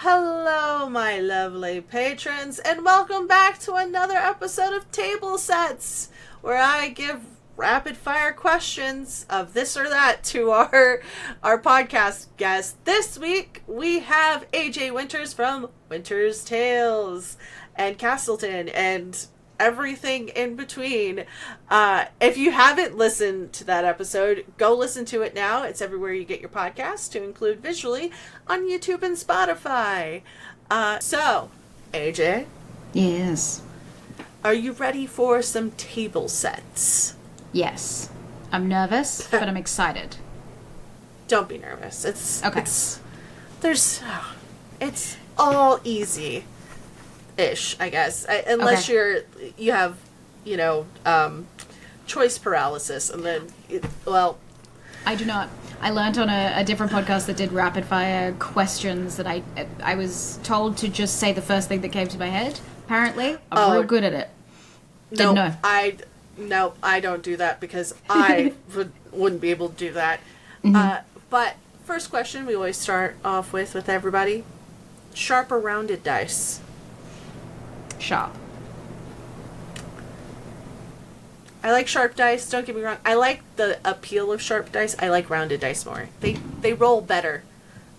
Hello, my lovely patrons, and welcome back to another episode of Table Sets, where I give rapid-fire questions of this or that to our podcast guest. This week, we have AJWinters from Winter's Tales and Castleton and everything in between. If you haven't listened to that episode, go listen to it now. It's everywhere you get your podcasts, to include visually on YouTube and Spotify. So, AJ? Yes. Are you ready for some table sets? Yes. I'm nervous, but I'm excited. Don't be nervous. It's all easy. Ish, I guess, unless you have choice paralysis, and then I do not. I learned on a different podcast that did rapid fire questions that I was told to just say the first thing that came to my head. Apparently, I'm real good at it. Didn't know. I don't do that because I wouldn't be able to do that. But first question we always start off with everybody: sharp or rounded dice? Sharp. I like sharp dice, don't get me wrong. I like the appeal of sharp dice. I like rounded dice more. They roll better.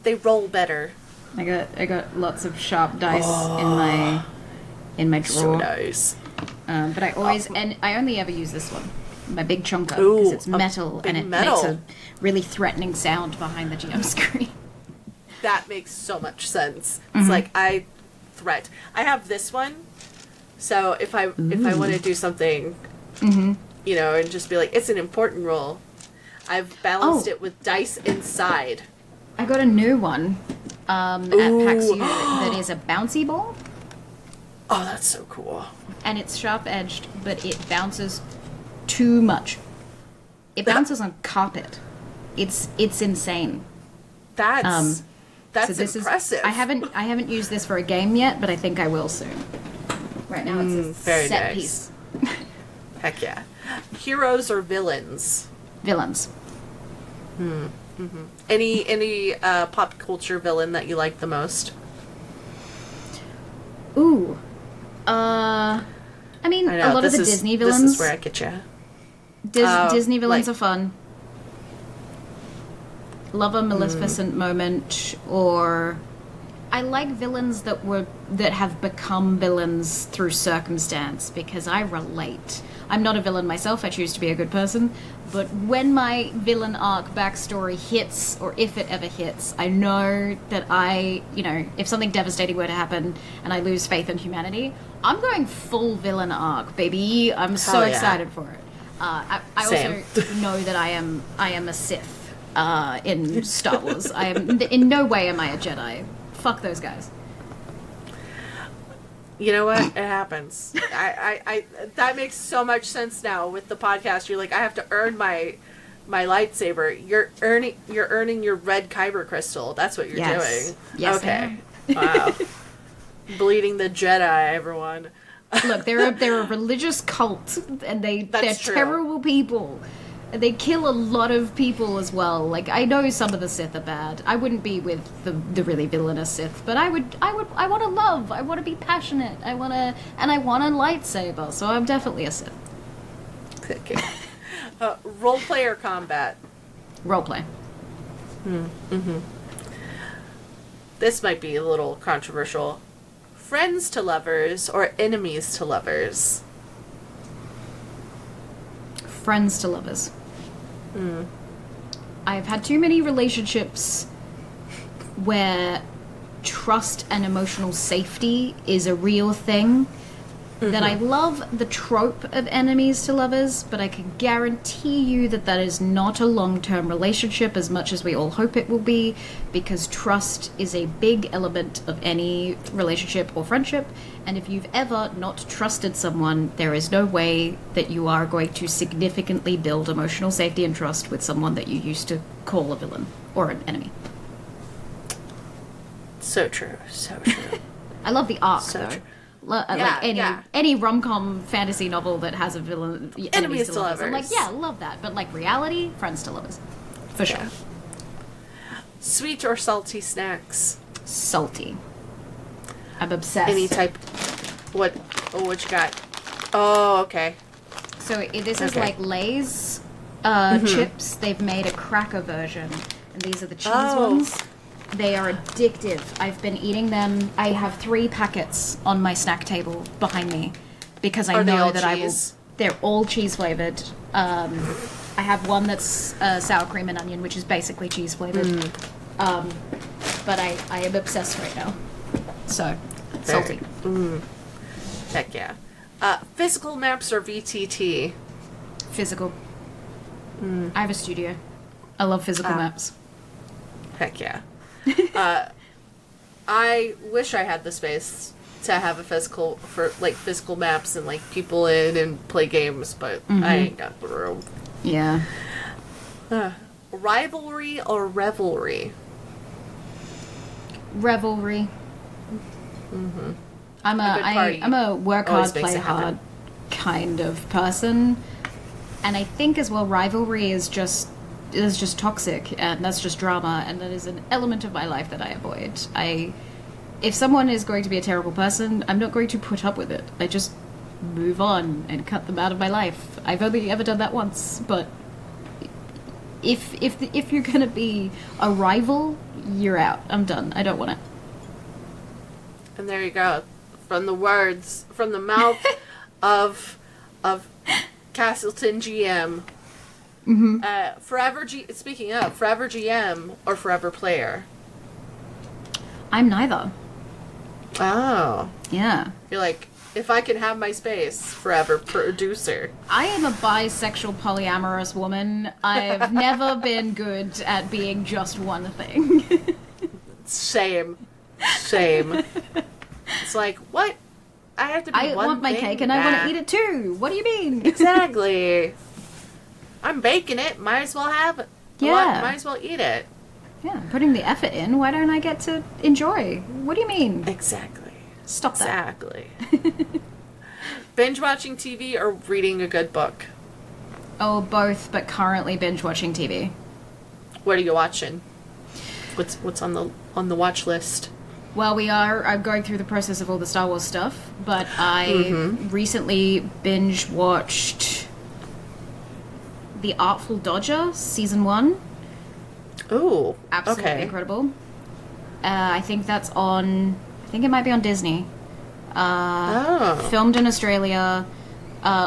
I got lots of sharp dice in my drawer. So nice. But I always and I only ever use this one. My big chunker, because it's metal and it makes a really threatening sound behind the GM screen. That makes so much sense. It's like I have this one. So if I want to do something, and just be like, it's an important roll, I've balanced it with dice inside. I got a new one at PAX U that is a bouncy ball. Oh, that's so cool. And it's sharp-edged, but it bounces too much. It bounces on carpet. It's insane. That's impressive. I haven't used this for a game yet, but I think I will soon. Right now it's a set piece. Heck yeah. Heroes or villains? Villains. Any pop culture villain that you like the most? Ooh. I mean, a lot of the Disney villains. This is where I get you. Disney villains are fun. Love a Maleficent moment, or I like villains that have become villains through circumstance, because I relate. I'm not a villain myself, I choose to be a good person, but when my villain arc backstory hits, or if it ever hits, I know that if something devastating were to happen and I lose faith in humanity, I'm going full villain arc, baby. I'm so excited for it. I also know that I am a Sith. In Star Wars. In no way am I a Jedi. Fuck those guys. You know what? It happens. I that makes so much sense now with the podcast. You're like, I have to earn my lightsaber. You're earning your red kyber crystal. That's what you're doing. Yes. Okay. Wow. Bleeding the Jedi, everyone. Look, they're a religious cult, and they're terrible people. They kill a lot of people as well. Like, I know some of the Sith are bad. I wouldn't be with the really villainous Sith, but I want to love. I want to be passionate. I want a lightsaber. So I'm definitely a Sith. Okay. Roleplay or combat? Roleplay. This might be a little controversial. Friends to lovers or enemies to lovers? Friends to lovers. I've had too many relationships where trust and emotional safety is a real thing. That I love the trope of enemies to lovers, but I can guarantee you that is not a long-term relationship as much as we all hope it will be, because trust is a big element of any relationship or friendship, and if you've ever not trusted someone, there is no way that you are going to significantly build emotional safety and trust with someone that you used to call a villain or an enemy. So true. I love the arc, though. True. Any rom-com fantasy novel that has a villain, enemies to lovers. I'm like, yeah, love that. But like reality, friends to lovers, for sure. Sweet or salty snacks? Salty. I'm obsessed. Any type. What you got? Oh, okay. So this is like Lay's chips. They've made a cracker version, and these are the cheese ones. They are addictive. I've been eating them. I have 3 packets on my snack table behind me because I know that I will. They're all cheese flavored. I have one that's sour cream and onion, which is basically cheese flavored. But I am obsessed right now. So salty. Heck yeah. Physical maps or VTT? Physical. I have a studio. I love physical maps. Heck yeah. I wish I had the space to have a physical maps and like people in and play games, but I ain't got the room. Yeah. Rivalry or revelry? Revelry. I'm a work hard, play hard kind of person, and I think as well rivalry is just toxic, and that's just drama, and that is an element of my life that I avoid. If someone is going to be a terrible person, I'm not going to put up with it. I just move on and cut them out of my life. I've only ever done that once, but if you're gonna be a rival, you're out. I'm done. I don't want it. And there you go. From the mouth of Castleton GM. Speaking of, forever GM or forever player? I'm neither. Oh. Yeah. You're like, if I can have my space, forever producer. I am a bisexual polyamorous woman. I've never been good at being just one thing. Same. It's like, what? I have to be one thing? I want my cake and I want to eat it too. What do you mean? Exactly. I'm baking it. Might as well have it. Yeah. Might as well eat it. Yeah, putting the effort in. Why don't I get to enjoy? What do you mean? Exactly. Stop that. Exactly. Binge watching TV or reading a good book? Oh, both, but currently binge watching TV. What are you watching? What's on the watch list? Well, I'm going through the process of all the Star Wars stuff, but I recently binge watched The Artful Dodger, Season 1. Ooh, absolutely incredible. I think that's on. I think it might be on Disney. Filmed in Australia,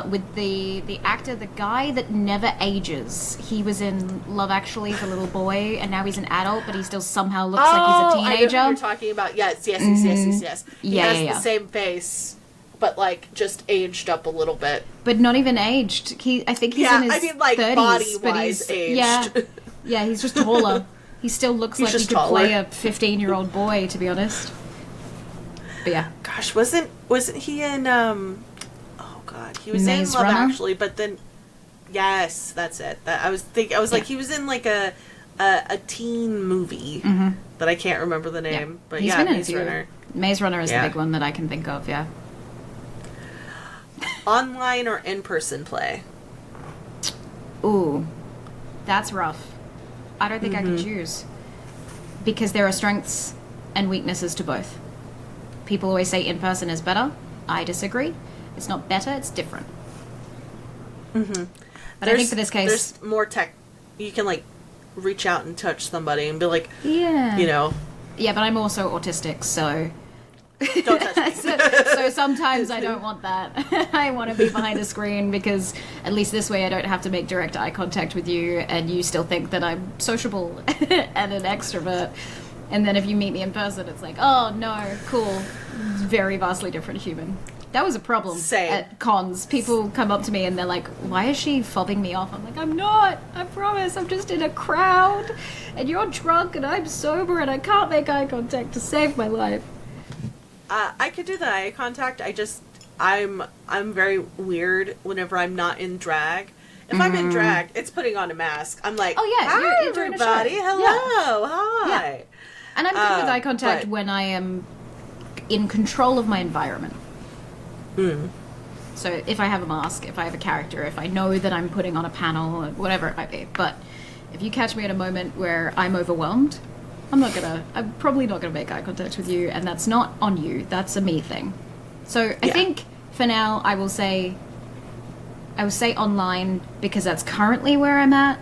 with the actor, the guy that never ages. He was in Love Actually as a little boy, and now he's an adult, but he still somehow looks like he's a teenager. I know what you're talking about. Yes. He has the same face, but like just aged up a little bit. But not even aged. I think he's in his 30s, body-wise aged. Yeah, he's just taller. He still looks like he could play a 15-year-old boy, to be honest. But yeah. Gosh, wasn't he in he was in Love Actually, but then yes, that's it. I was like he was in like a teen movie that I can't remember the name, but he's been in Maze Runner. Maze Runner is the big one that I can think of, yeah. Online or in-person play? Ooh, that's rough. I don't think I could choose. Because there are strengths and weaknesses to both. People always say in-person is better. I disagree. It's not better, it's different. But I think for this case... There's more tech. You can, like, reach out and touch somebody and be like, yeah. You know. Yeah, but I'm also autistic, so... Don't touch me. so sometimes I don't want that. I want to be behind a screen because at least this way I don't have to make direct eye contact with you and you still think that I'm sociable and an extrovert. And then if you meet me in person, it's like, oh no, cool. Very vastly different human. That was a problem at cons. People come up to me and they're like, why is she fobbing me off? I'm like, I'm not. I promise. I'm just in a crowd and you're drunk and I'm sober and I can't make eye contact to save my life. I could do the eye contact. I'm very weird whenever I'm not in drag. If I'm in drag, it's putting on a mask. I'm like, oh yeah, hi you're everybody, hello, hi. Yeah. And I'm good with eye contact when I am in control of my environment. So if I have a mask, if I have a character, if I know that I'm putting on a panel, or whatever it might be. But if you catch me at a moment where I'm overwhelmed, I'm probably not gonna make eye contact with you, and that's not on you. That's a me thing. So I think for now I will say online because that's currently where I'm at.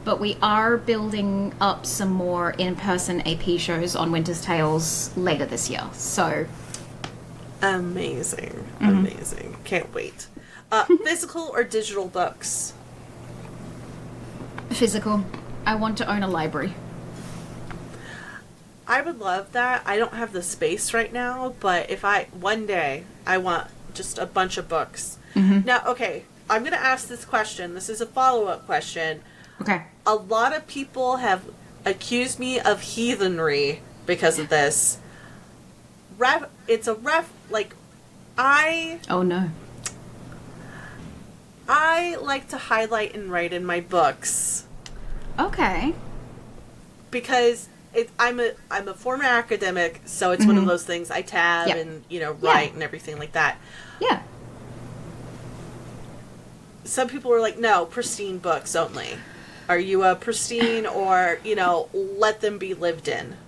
But we are building up some more in-person AP shows on Winter's Tales later this year. So amazing. Can't wait. Physical or digital books? Physical. I want to own a library. I would love that. I don't have the space right now, but if one day I want just a bunch of books. Now, okay, I'm going to ask this question. This is a follow-up question. Okay. A lot of people have accused me of heathenry because of this. Oh no. I like to highlight and write in my books. Okay. Because I'm a former academic, so it's one of those things I tab and, write and everything like that. Yeah. Some people were like, no, pristine books only. Are you a pristine or, let them be lived in?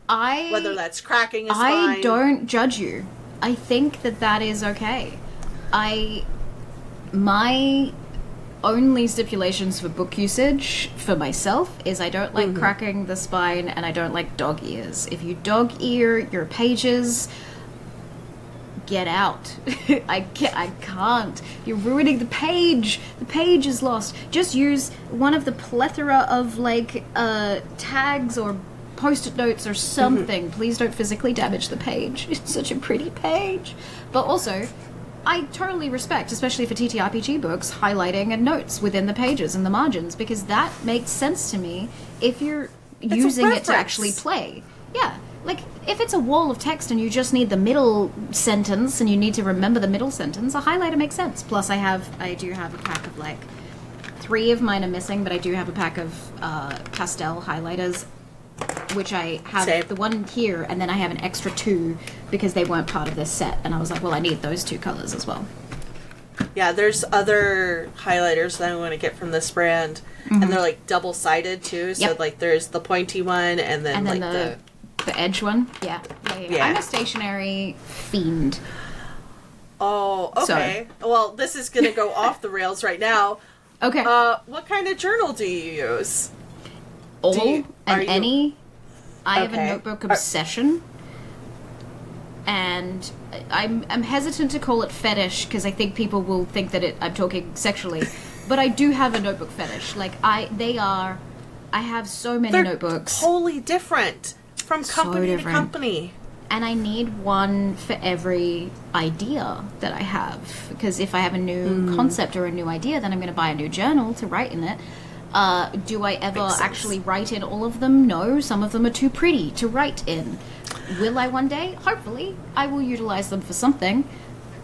Whether that's cracking is fine. I don't judge you. I think that is okay. My only stipulations for book usage for myself is I don't like cracking the spine and I don't like dog ears. If you dog ear your pages, get out. I can't. You're ruining the page. The page is lost. Just use one of the plethora of tags or post-it notes or something. Please don't physically damage the page. It's such a pretty page. But also, I totally respect, especially for TTRPG books, highlighting and notes within the pages and the margins, because that makes sense to me if you're using it to actually play. Yeah. Like, if it's a wall of text and you just need the middle sentence and you need to remember the middle sentence, a highlighter makes sense. Plus, I do have a pack of, 3 of mine are missing, but I do have a pack of pastel highlighters, which I have the one here, and then I have an extra 2 because they weren't part of this set. And I was like, well, I need those 2 colors as well. Yeah, there's other highlighters that I want to get from this brand, and they're, double-sided, too. So, there's the pointy one, and then the edge one? Yeah. I'm a stationery fiend. Oh, okay. So. Well, this is going to go off the rails right now. Okay. What kind of journal do you use? I have a notebook obsession. And I'm hesitant to call it fetish, because I think people will think that I'm talking sexually. But I do have a notebook fetish. I have so many notebooks. Totally different. From company to company. And I need one for every idea that I have. Because if I have a new concept or a new idea, then I'm going to buy a new journal to write in it. Do I ever actually write in all of them? No, some of them are too pretty to write in. Will I one day? Hopefully. I will utilize them for something.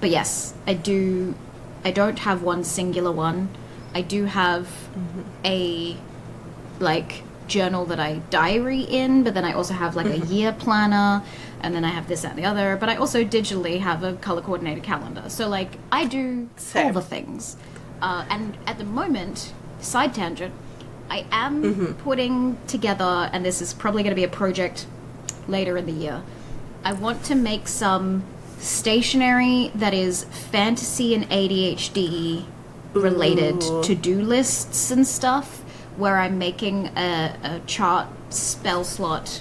But yes, I don't have one singular one. I do have a, journal that I diary in, but then I also have a year planner, and then I have this, that, and the other, but I also digitally have a color coordinated calendar. So I do all the things. And at the moment, side tangent, I am putting together, and this is probably going to be a project later in the year, I want to make some stationery that is fantasy and ADHD related to-do lists and stuff, where I'm making a chart spell slot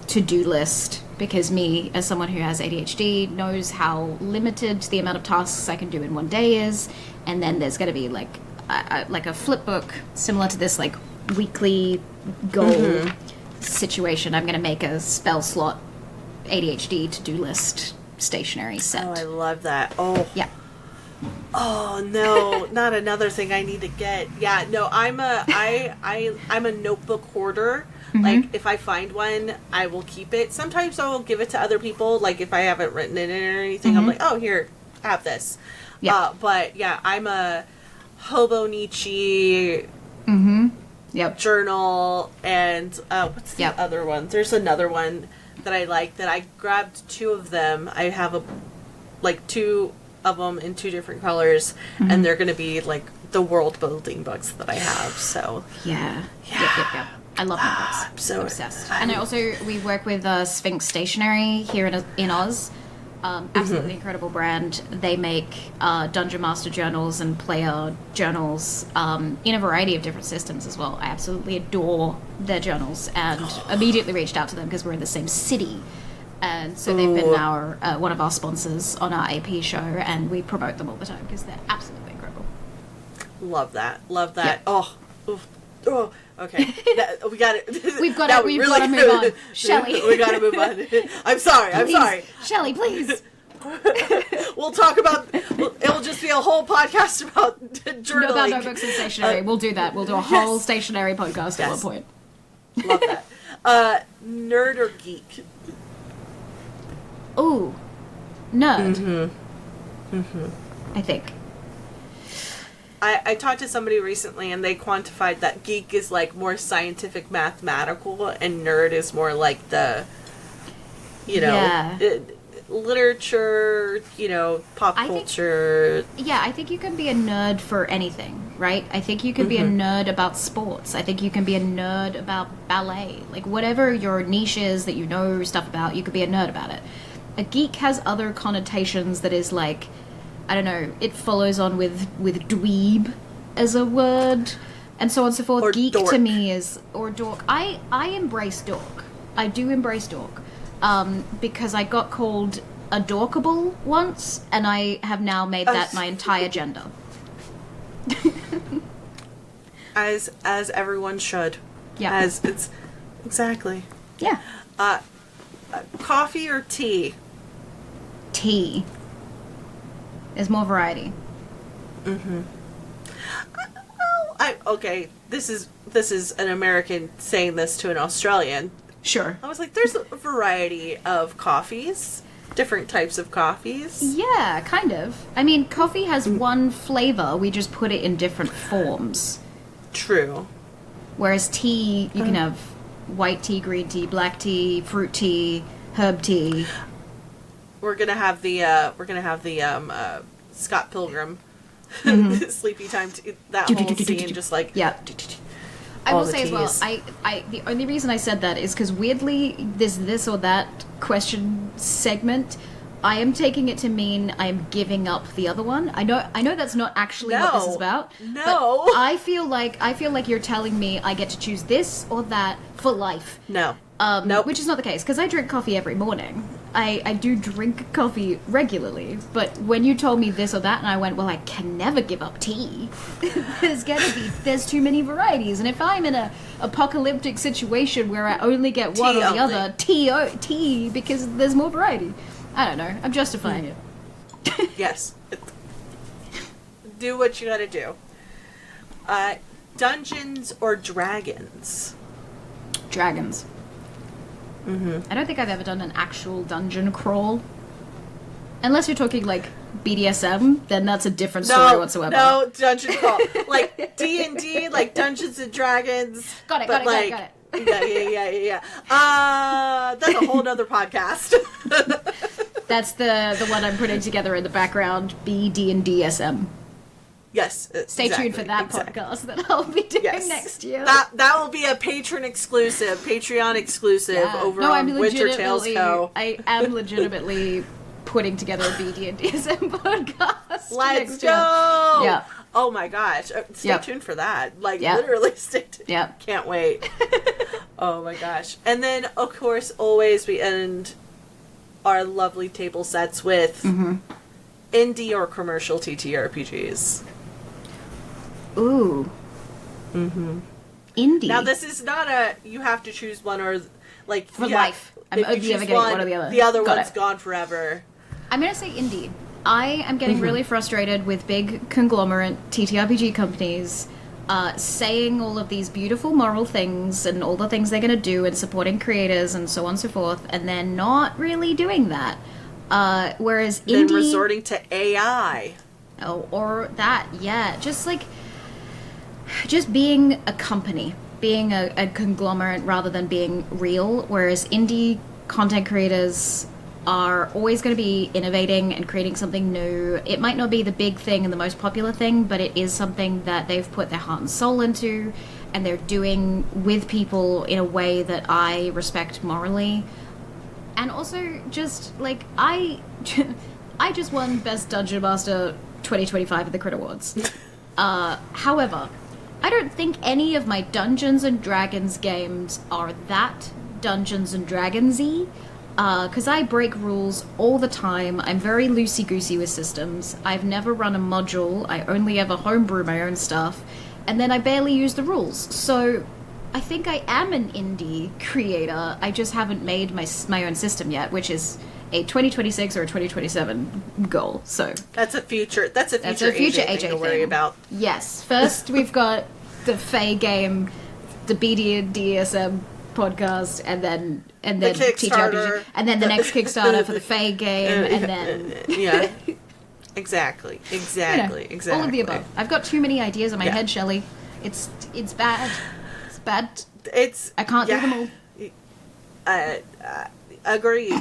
to-do list, because me, as someone who has ADHD, knows how limited the amount of tasks I can do in one day is, and then there's going to be a flip book similar to this weekly goal situation. I'm going to make a spell slot ADHD to-do list stationery set. Oh, I love that. Oh yeah. Oh no, not another thing I need to get. Yeah, no, I'm a notebook hoarder. If I find one, I will keep it. Sometimes I will give it to other people. If I haven't written it in or anything, I'm like, oh, here, have this. Yeah. But yeah, I'm a Hobonichi journal, and what's the other one? There's another one that I like that I grabbed 2 of them. I have 2 of them in 2 different colors, and they're going to be the world building books that I have. So yeah. I love notebooks. I'm so obsessed. And we work with Sphinx Stationery here in Oz. Absolutely incredible brand. They make Dungeon Master journals and player journals in a variety of different systems as well. I absolutely adore their journals and immediately reached out to them because we're in the same city. And so they've been one of our sponsors on our AP show, and we promote them all the time because they're absolutely incredible. Love that. Yep. Oh, okay. We got it. We've got to move on. Shelly. We got to move on. I'm sorry. Shelly, please. We'll talk about, it'll just be a whole podcast about journaling. No, about notebooks and stationery. We'll do that. We'll do a whole stationery podcast at one point. Love that. Nerd or geek? Ooh, nerd. I think. I talked to somebody recently and they quantified that geek is like more scientific, mathematical, and nerd is more like the, literature, pop culture. I think you can be a nerd for anything, right? I think you can be a nerd about sports. I think you can be a nerd about ballet. Like, whatever your niche is that you know stuff about, you could be a nerd about it. A geek has other connotations that is like, I don't know, it follows on with dweeb as a word, and so on and so forth. Or geek dork. to me is, or dork. I embrace dork. I do embrace dork. Because I got called adorkable once, and I have now made that my entire gender. As everyone should. Yeah. As it's exactly. Yeah. Coffee or tea? Tea. There's more variety. Okay. This is an American saying this to an Australian. Sure. I was like, there's a variety of coffees, different types of coffees. Yeah, kind of. I mean, coffee has one flavor. We just put it in different forms. True. Whereas tea, you can have white tea, green tea, black tea, fruit tea, herb tea. We're gonna have the Scott Pilgrim sleepy time that whole scene, just like I will say as well, I the only reason I said that is because weirdly, this or that question segment, I am taking it to mean I am giving up the other one. I know that's not actually what this is about. No. But I feel like you're telling me I get to choose this or that for life. No. Nope. Which is not the case, because I drink coffee every morning. I do drink coffee regularly, but when you told me this or that, and I went, well, I can never give up tea. There's too many varieties, and if I'm in a apocalyptic situation where I only get one or the other, tea, because there's more variety. I don't know, I'm justifying it. Yes. Do what you gotta do. Dungeons or Dragons? Dragons. I don't think I've ever done an actual dungeon crawl. Unless you're talking like BDSM, then that's a different story whatsoever. No, dungeon crawl. Like D&D, like Dungeons and Dragons. Got it. Yeah. That's a whole nother podcast. That's the one I'm putting together in the background, BD&DSM. Yes. Stay tuned for that podcast that I'll be doing next year. That will be a Patreon exclusive over on Winter Tales Co. I am legitimately putting together a BD&DSM podcast. Let's go! Yeah. Oh my gosh. Stay tuned for that. Like, literally stay tuned. Yeah. Can't wait. Oh my gosh. And then, of course, always we end our lovely table sets with indie or commercial TTRPGs. Ooh. Indie. Now, this is not you have to choose one or, like... For life. I'm only ever getting one or the other. The other one's gone forever. I'm going to say indie. I am getting really frustrated with big conglomerate TTRPG companies saying all of these beautiful moral things and all the things they're going to do and supporting creators and so on and so forth, and they're not really doing that. Whereas indie... Then resorting to AI. Oh, or that, yeah. Just being a company, being a conglomerate rather than being real, whereas indie content creators are always going to be innovating and creating something new. It might not be the big thing and the most popular thing, but it is something that they've put their heart and soul into, and they're doing with people in a way that I respect morally. And also, just, like, I just won Best Dungeon Master 2025 at the Crit Awards. However, I don't think any of my Dungeons and Dragons games are that Dungeons and Dragons-y, because I break rules all the time. I'm very loosey-goosey with systems. I've never run a module. I only ever homebrew my own stuff, and then I barely use the rules. So I think I am an indie creator. I just haven't made my own system yet, which is a 2026 or a 2027 goal. So that's a future AJ thing to worry about. Yes. First, we've got the Fae game, the BDSM podcast, and then TTRPG, and then the next Kickstarter for the Fae game, and then yeah, exactly. All of the above. I've got too many ideas in my head, Shelly. It's bad. It's bad. I can't do them all. Agree.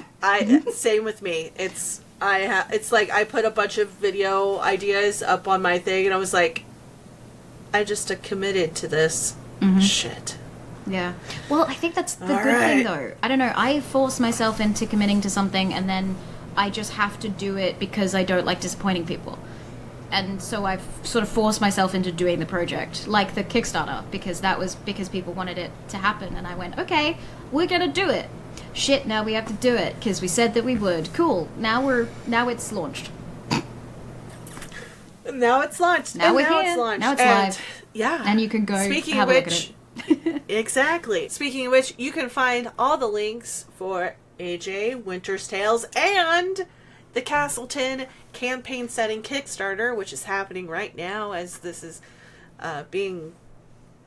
Same with me. It's like I put a bunch of video ideas up on my thing, and I was like, I just committed to this shit. Yeah. Well, I think that's the good thing, though. I don't know. I force myself into committing to something, and then I just have to do it because I don't like disappointing people. And so I've sort of forced myself into doing the project, like the Kickstarter, because that was because people wanted it to happen, and I went, okay, we're gonna do it. Shit, now we have to do it because we said that we would. Cool. Now it's launched. Now it's launched. Now we're here. It's launched. Now it's live. Yeah. And you can go Speaking have of a which, look at it. Exactly. Speaking of which, you can find all the links for AJWinters Tales and the Castleton Campaign Setting Kickstarter, which is happening right now as this is being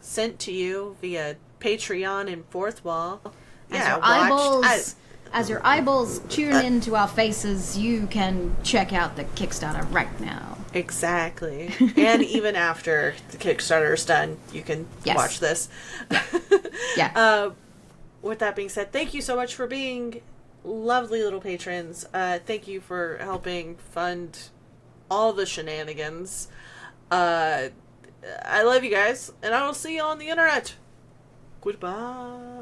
sent to you via Patreon and Fourth Wall. As your eyeballs tune into our faces, you can check out the Kickstarter right now. Exactly. And even after the Kickstarter is done, you can watch this. Yeah. With that being said, thank you so much for being lovely little patrons. Thank you for helping fund all the shenanigans. I love you guys, and I will see you on the internet. Goodbye.